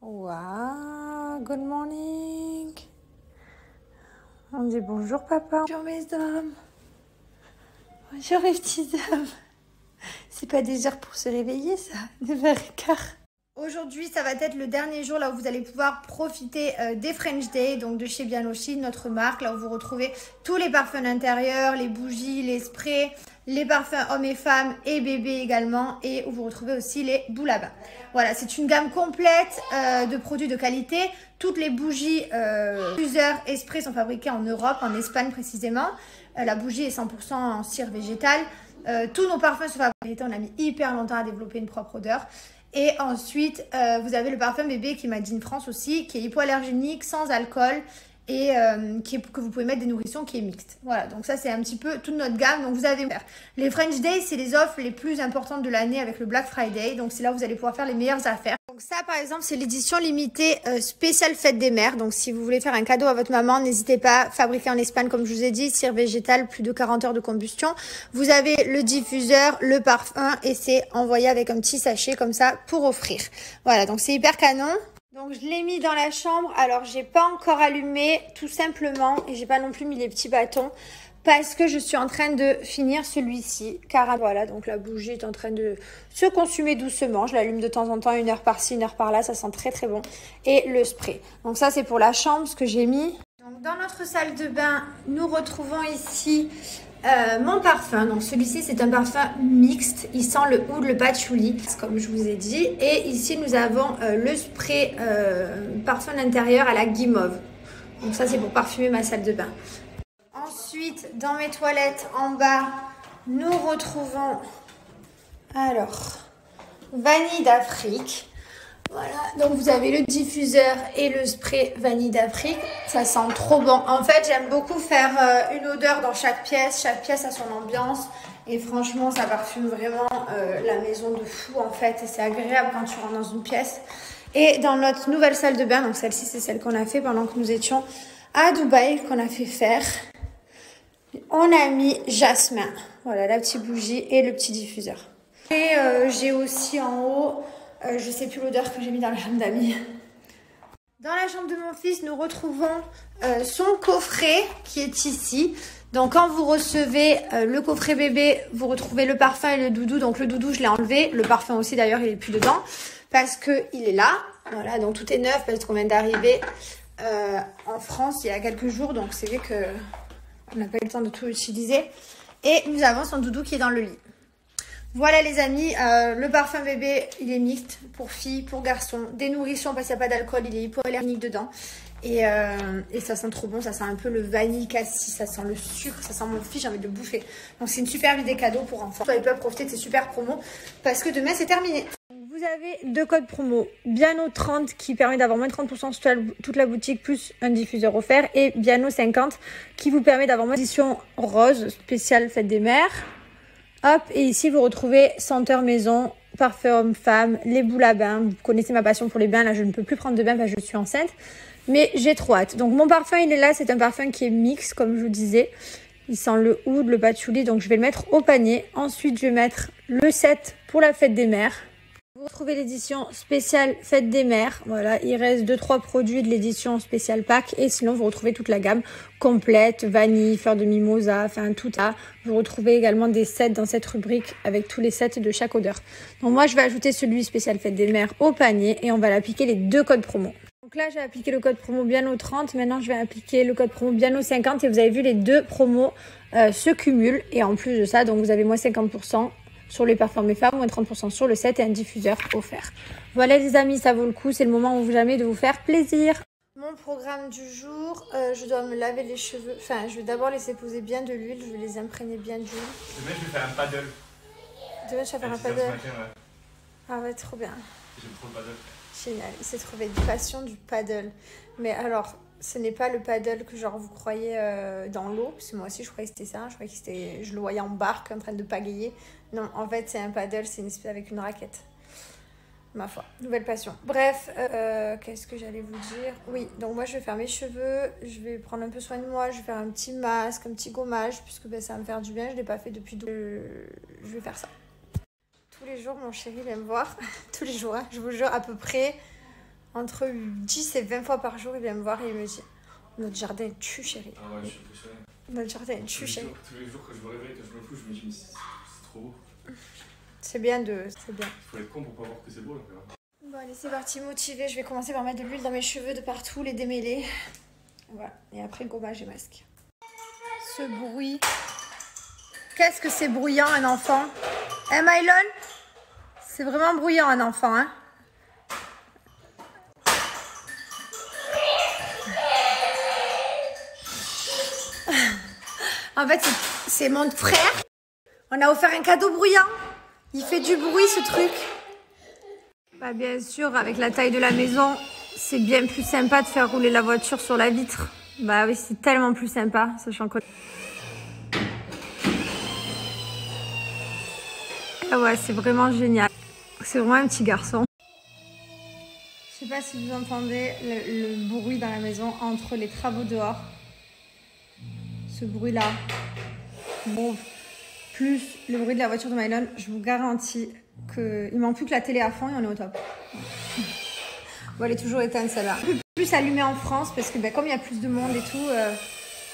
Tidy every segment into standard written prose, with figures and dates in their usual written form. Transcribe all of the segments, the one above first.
Wow, good morning. On dit bonjour papa. Bonjour mes hommes. Bonjour les petits hommes. C'est pas des heures pour se réveiller ça, 9h15. Aujourd'hui, ça va être le dernier jour là où vous allez pouvoir profiter des French Day, donc de chez Bianoshi, notre marque, là où vous retrouvez tous les parfums d'intérieur, les bougies, les sprays, les parfums hommes et femmes et bébés également, et où vous retrouvez aussi les boules à bain. Voilà, c'est une gamme complète de produits de qualité. Toutes les bougies plusieurs et sprays sont fabriquées en Europe, en Espagne précisément. La bougie est 100% en cire végétale. Tous nos parfums sont fabriqués, on a mis hyper longtemps à développer une propre odeur. Et ensuite, vous avez le parfum bébé qui est Made in France aussi, qui est hypoallergénique, sans alcool et que vous pouvez mettre des nourrissons, qui est mixte. Voilà, donc ça c'est un petit peu toute notre gamme. Donc vous avez les French Day, c'est les offres les plus importantes de l'année avec le Black Friday. Donc c'est là où vous allez pouvoir faire les meilleures affaires. Donc ça par exemple, c'est l'édition limitée spéciale fête des mères. Donc si vous voulez faire un cadeau à votre maman, n'hésitez pas, fabriqué en Espagne comme je vous ai dit, cire végétale, plus de 40 heures de combustion. Vous avez le diffuseur, le parfum et c'est envoyé avec un petit sachet comme ça pour offrir. Voilà, donc c'est hyper canon. Donc je l'ai mis dans la chambre, alors j'ai pas encore allumé tout simplement et j'ai pas non plus mis les petits bâtons parce que je suis en train de finir celui-ci car voilà, donc la bougie est en train de se consumer doucement, je l'allume de temps en temps, 1 heure par-ci, 1 heure par-là, ça sent très très bon, et le spray. Donc ça c'est pour la chambre, ce que j'ai mis. Donc dans notre salle de bain, nous retrouvons ici mon parfum. Donc celui-ci c'est un parfum mixte, il sent le oud, le patchouli comme je vous ai dit, et ici nous avons le spray parfum d'intérieur à la guimauve. Donc ça c'est pour parfumer ma salle de bain. Ensuite dans mes toilettes en bas nous retrouvons alors vanille d'Afrique. Voilà, donc vous avez le diffuseur et le spray vanille d'Afrique, ça sent trop bon. En fait, j'aime beaucoup faire une odeur dans chaque pièce a son ambiance et franchement, ça parfume vraiment la maison de fou en fait et c'est agréable quand tu rentres dans une pièce. Et dans notre nouvelle salle de bain, donc celle-ci c'est celle qu'on a fait pendant que nous étions à Dubaï, qu'on a fait faire, on a mis jasmin, voilà la petite bougie et le petit diffuseur. Et j'ai aussi en haut... je sais plus l'odeur que j'ai mis dans la chambre d'amis. Dans la chambre de mon fils, nous retrouvons son coffret qui est ici. Donc quand vous recevez le coffret bébé, vous retrouvez le parfum et le doudou. Donc le doudou, je l'ai enlevé. Le parfum aussi d'ailleurs, il est plus dedans. Parce qu'il est là. Voilà, donc tout est neuf parce qu'on vient d'arriver en France il y a quelques jours. Donc c'est vrai qu'on n'a pas eu le temps de tout utiliser. Et nous avons son doudou qui est dans le lit. Voilà les amis, le parfum bébé, il est mixte pour filles, pour garçons, des nourrissons parce qu'il n'y a pas d'alcool, il est hypoallergénique dedans. Et ça sent trop bon, ça sent un peu le vanille cassis, ça sent le sucre, ça sent mon fils, j'ai envie de le bouffer. Donc c'est une super idée cadeau pour enfants. Ils peuvent profiter de ces super promos parce que demain c'est terminé. Vous avez 2 codes promo, Biano 30 qui permet d'avoir moins de 30% sur toute la boutique plus un diffuseur offert et Biano 50 qui vous permet d'avoir moins d'édition rose spéciale fête des mères. Hop, et ici vous retrouvez senteur maison, parfum homme-femme, les boules à bain. Vous connaissez ma passion pour les bains, là je ne peux plus prendre de bain parce que je suis enceinte. Mais j'ai trop hâte. Donc mon parfum il est là, c'est un parfum qui est mix comme je vous disais. Il sent le oud, le patchouli, donc je vais le mettre au panier. Ensuite je vais mettre le set pour la fête des mères. Vous retrouvez l'édition spéciale fête des mères. Voilà, il reste 2-3 produits de l'édition spéciale pack. Et sinon, vous retrouvez toute la gamme complète, vanille, fleur de mimosa, enfin tout ça. Vous retrouvez également des sets dans cette rubrique avec tous les sets de chaque odeur. Donc moi, je vais ajouter celui spécial fête des mères au panier et on va l'appliquer les 2 codes promo. Donc là, j'ai appliqué le code promo Biano 30. Maintenant, je vais appliquer le code promo Biano 50. Et vous avez vu, les 2 promos se cumulent. Et en plus de ça, donc vous avez moins 50% sur les parfums mes femmes, moins 30% sur le set et un diffuseur offert. Voilà les amis, ça vaut le coup, c'est le moment où jamais de vous faire plaisir. Mon programme du jour, je dois me laver les cheveux, enfin je vais d'abord laisser poser bien de l'huile, je vais les imprégner bien d'huile. Demain je vais faire un paddle. Demain je vais faire un paddle. Ah ouais, trop bien. J'aime trop le paddle. Génial, il s'est trouvé une passion du paddle. Mais alors, ce n'est pas le paddle que genre vous croyez dans l'eau, parce que moi aussi je croyais que c'était ça, je le voyais en barque en train de pagayer. Non, en fait c'est un paddle, c'est une espèce avec une raquette. Ma foi, nouvelle passion. Bref, qu'est-ce que j'allais vous dire? Oui, donc moi je vais faire mes cheveux, je vais prendre un peu soin de moi, je vais faire un petit masque, un petit gommage, puisque ben, ça va me faire du bien, je ne l'ai pas fait depuis... Je vais faire ça. Tous les jours, mon chéri vient me voir, tous les jours, hein, je vous jure, à peu près... Entre 10 et 20 fois par jour, il vient me voir et il me dit notre jardin tue, chérie. Ah ouais, je suis impressionné. Notre jardin tue, chérie. Tous les jours que je me réveille, que je me couche, je me dis, mais c'est trop beau. C'est bien de. C'est bien. Il faut être con pour pas voir que c'est beau. Donc, Bon, allez, c'est parti, motivée. Je vais commencer par mettre de l'huile dans mes cheveux de partout, les démêler. Voilà. Et après, gommage et masque. Ce bruit. Qu'est-ce que c'est bruyant, un enfant? Hein, Mylon? C'est vraiment bruyant, un enfant, hein? En fait, c'est mon frère. On a offert un cadeau bruyant. Il fait du bruit, ce truc. Bah, bien sûr, avec la taille de la maison, c'est bien plus sympa de faire rouler la voiture sur la vitre. Bah oui, c'est tellement plus sympa, sachant que... Ah ouais, c'est vraiment génial. C'est vraiment un petit garçon. Je sais pas si vous entendez le bruit dans la maison entre les travaux dehors. Ce bruit-là. Bon, plus le bruit de la voiture de Mylon, je vous garantis qu'il manque plus que la télé à fond et on est au top. Bon, elle est toujours éteinte celle-là. Plus allumée en France parce que comme il y a plus de monde et tout,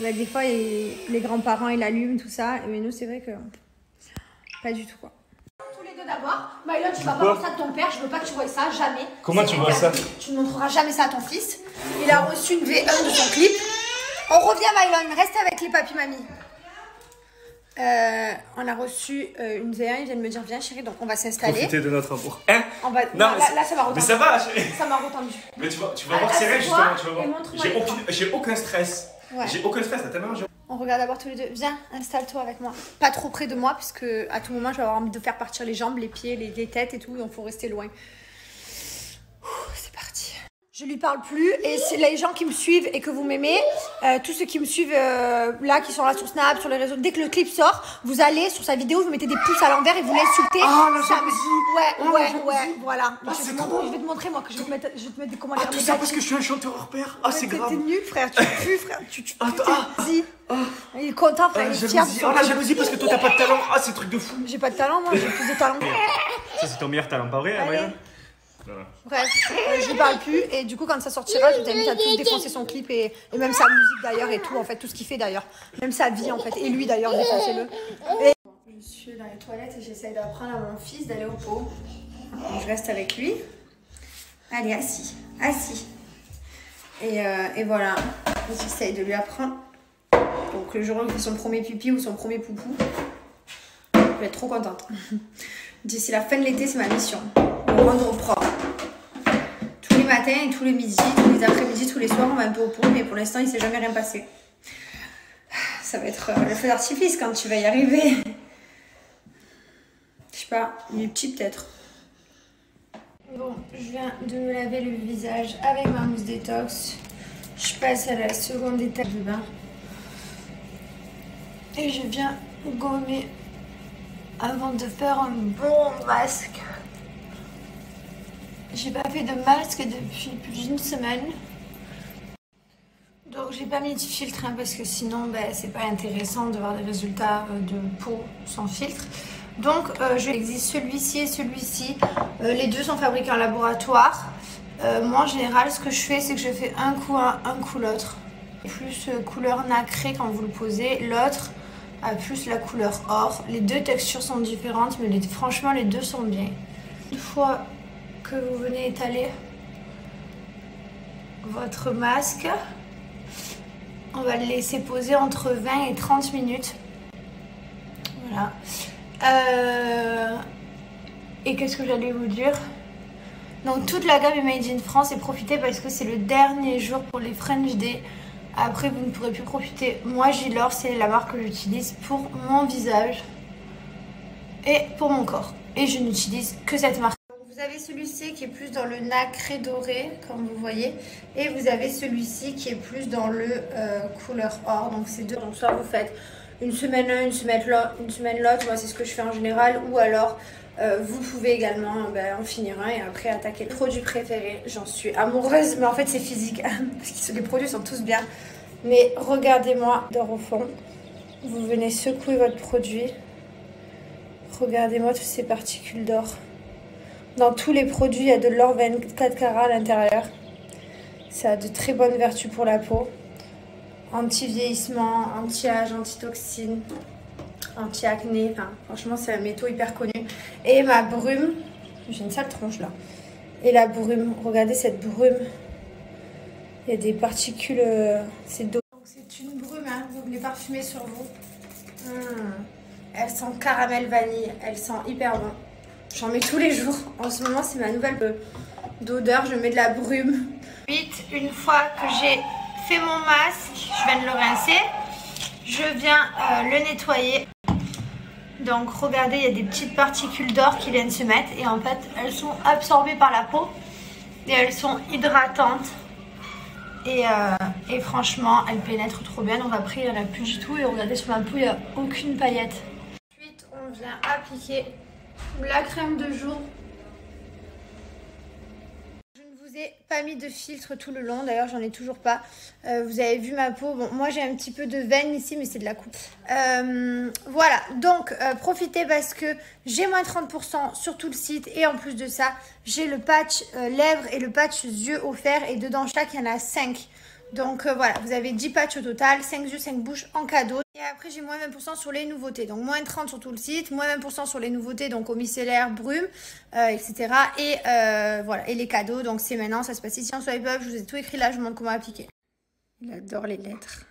des fois les grands-parents ils l'allument, tout ça. Mais nous, c'est vrai que pas du tout quoi. Tous les deux d'abord. Mylon, tu vas pas voir ça de ton père, je veux pas que tu vois ça, jamais. comment tu vois ça? Tu ne montreras jamais ça à ton fils. Il a reçu une V1 de son clip. On revient Mylon, reste avec les papis mamie. On a reçu une V1, ils viennent me dire viens chérie, donc on va s'installer. Profiter de notre amour. Hein? On va... Non, là ça m'a retendu. Mais ça va chérie. Ça m'a retendu. Mais tu vas voir c'est réel justement, tu vas voir. J'ai Aucun stress. Ouais. J'ai aucun stress, t'as tellement... On regarde d'abord tous les deux. Viens, installe-toi avec moi. Pas trop près de moi, puisque à tout moment je vais avoir envie de faire partir les jambes, les pieds, les têtes et tout, donc faut rester loin. C'est parti. Je lui parle plus et c'est les gens qui me suivent et que vous m'aimez, tous ceux qui me suivent là, qui sont là sur Snap, sur les réseaux, dès que le clip sort, vous allez sur sa vidéo, vous mettez des pouces à l'envers et vous l'insultez. Ah, la jalousie. Ouais, voilà. Ah, c'est trop. Je vais te montrer moi que je vais te mettre des commentaires. Ah, tout ça parce que je suis un chanteur hors pair. Ah, c'est grave. T'es nul frère, tu pues frère, tu pues, vas-y. Ah. Il est content frère, il est fier. Oh la jalousie parce que toi t'as pas de talent. Ah, c'est truc de fou. J'ai pas de talent moi, j'ai plus de talent. Ça c'est ton meilleur talent, pas vrai, Allez. Mylon? Voilà. Bref, je lui parle plus et du coup quand ça sortira, je t'invite à tous défoncer son clip et même sa musique d'ailleurs et tout en fait, tout ce qu'il fait d'ailleurs, même sa vie en fait et lui d'ailleurs, défoncez-le. Et... Je suis dans les toilettes et j'essaye d'apprendre à mon fils d'aller au pot. Donc, je reste avec lui. Allez, assis. Et voilà, j'essaye de lui apprendre. Donc le jour où il fait son premier pipi ou son premier poupou, je vais être trop contente. D'ici la fin de l'été, c'est ma mission. Le rendre propre. Tous les matins et tous les midis, tous les après-midi, tous les soirs, on va un peu au pot, mais pour l'instant, il ne s'est jamais rien passé. Ça va être le feu d'artifice quand tu vas y arriver. Je sais pas, il est petit peut-être. Bon, je viens de me laver le visage avec ma mousse détox. Je passe à la seconde étape de bain. Et je viens gommer avant de faire un bon masque. J'ai pas fait de masque depuis plus d'une semaine. Donc j'ai pas mis de filtre parce que sinon c'est pas intéressant de voir des résultats de peau sans filtre. Donc je existe celui-ci et celui-ci. Les deux sont fabriqués en laboratoire. Moi en général ce que je fais c'est que je fais un coup un coup l'autre. Plus couleur nacrée quand vous le posez. L'autre a plus la couleur or. Les deux textures sont différentes mais franchement les deux sont bien. Une fois que vous venez étaler votre masque, on va le laisser poser entre 20 et 30 minutes. Voilà. Et qu'est-ce que j'allais vous dire? Donc toute la gamme est made in France et profitez parce que c'est le dernier jour pour les French Day. Après vous ne pourrez plus profiter. Moi Gilor, c'est la marque que j'utilise pour mon visage et pour mon corps. Et je n'utilise que cette marque. Vous avez celui-ci qui est plus dans le nacré doré, comme vous voyez. Et vous avez celui-ci qui est plus dans le couleur or. Donc c'est deux. Donc soit vous faites une semaine l'un, une semaine l'autre. Moi c'est ce que je fais en général. Ou alors vous pouvez également en finir un et après attaquer le produit préféré. J'en suis amoureuse. Mais en fait c'est physique. Parce que les produits sont tous bien. Mais regardez-moi d'or au fond. Vous venez secouer votre produit. Regardez-moi toutes ces particules d'or. Dans tous les produits, il y a de l'or 24 carats à l'intérieur. Ça a de très bonnes vertus pour la peau. Anti-vieillissement, anti-âge, anti-toxine, anti-acné. Enfin, franchement, c'est un métaux hyper connu. Et ma brume, j'ai une sale tronche là. Et la brume, regardez cette brume. Il y a des particules, c'est d'eau. C'est une brume, hein, vous les parfumez sur vous. Elle sent caramel vanille, elle sent hyper bon. J'en mets tous les jours. En ce moment, c'est ma nouvelle d'odeur. Je mets de la brume. Ensuite, une fois que j'ai fait mon masque, je viens de le rincer. Je viens le nettoyer. Donc, regardez, il y a des petites particules d'or qui viennent se mettre. Et en fait, elles sont absorbées par la peau. Et elles sont hydratantes. Et franchement, elles pénètrent trop bien. Donc après, il n'y en a plus du tout. Et regardez, sur ma peau, il n'y a aucune paillette. Ensuite, on vient appliquer la crème de jour. Je ne vous ai pas mis de filtre tout le long. D'ailleurs, j'en ai toujours pas. Vous avez vu ma peau. Bon, moi, j'ai un petit peu de veine ici, mais c'est de la coupe. Voilà. Donc, profitez parce que j'ai moins 30% sur tout le site. Et en plus de ça, j'ai le patch lèvres et le patch yeux offerts. Et dedans chaque, il y en a 5. Donc voilà, vous avez 10 patchs au total, 5 yeux, 5 bouches en cadeau. Et après, j'ai moins 20% sur les nouveautés. Donc moins 30 sur tout le site, moins 20% sur les nouveautés, donc au micellaire, brume, etc. Et voilà, et les cadeaux, donc c'est maintenant, ça se passe ici en swipe up. Je vous ai tout écrit là, je vous montre comment appliquer. Il adore les lettres.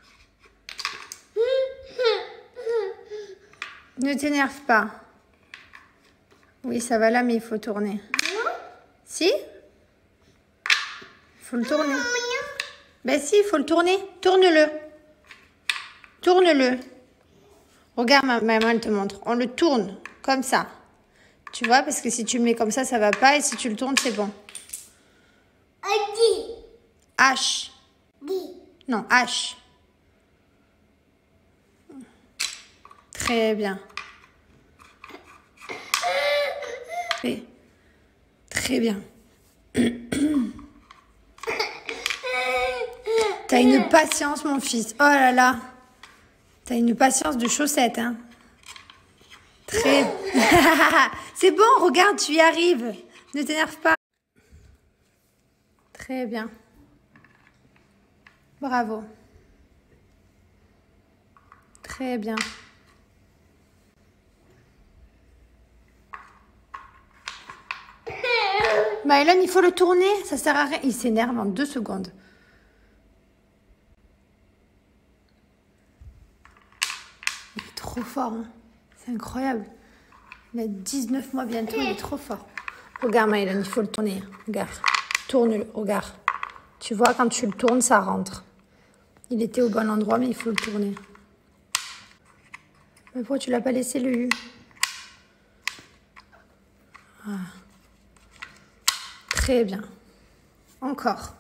Ne t'énerve pas. Oui, ça va là, mais il faut tourner. Si? Il faut le tourner. Ben si, il faut le tourner. Tourne-le. Tourne-le. Regarde, maman, elle te montre. On le tourne, comme ça. Tu vois, parce que si tu le mets comme ça va pas. Et si tu le tournes, c'est bon. H. Non, H. Très bien. Très bien. T'as une patience, mon fils. Oh là là. T'as une patience de chaussette, hein. Très... C'est bon, regarde, tu y arrives. Ne t'énerve pas. Très bien. Bravo. Très bien. Mylan, il faut le tourner. Ça sert à rien. Il s'énerve en 2 secondes. Trop fort, hein. C'est incroyable. Il a 19 mois bientôt, il est trop fort. Regarde Mylan, il faut le tourner. Regarde, tourne-le, regarde. Tu vois, quand tu le tournes, ça rentre. Il était au bon endroit, mais il faut le tourner. Mais pourquoi tu l'as pas laissé le U? Ah. Très bien. Encore.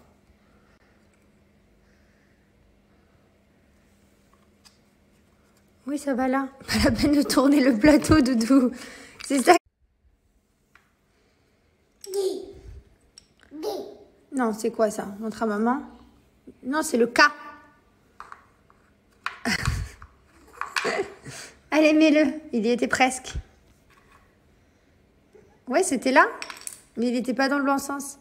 Oui, ça va là. Pas la peine de tourner le plateau, Doudou. C'est ça. Non, c'est quoi ça? Montre à maman. Non, c'est le K. Allez, mets-le. Il y était presque. Ouais, c'était là. Mais il n'était pas dans le bon sens.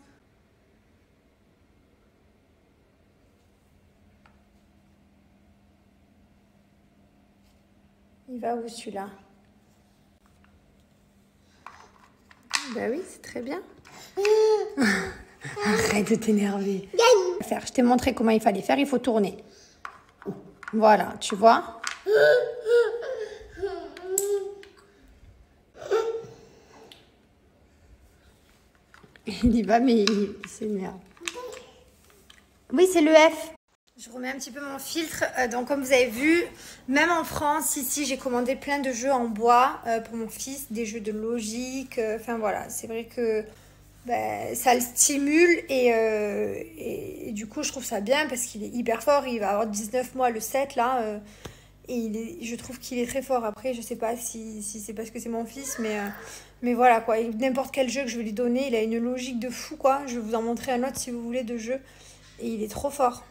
Il va où celui-là? Bah oui, c'est très bien. Arrête de t'énerver. Je t'ai montré comment il fallait faire, il faut tourner. Voilà, tu vois? Il y va, mais il s'énerve. Oui, c'est le F. Je remets un petit peu mon filtre. Donc, comme vous avez vu, même en France, ici, j'ai commandé plein de jeux en bois pour mon fils. Des jeux de logique. Enfin, voilà. C'est vrai que ça le stimule. Et du coup, je trouve ça bien parce qu'il est hyper fort. Il va avoir 19 mois le 7, là. Et je trouve qu'il est très fort. Après, je sais pas si c'est parce que c'est mon fils, mais voilà, quoi. N'importe quel jeu que je vais lui donner, il a une logique de fou, quoi. Je vais vous en montrer un autre, si vous voulez, de jeu. Et il est trop fort.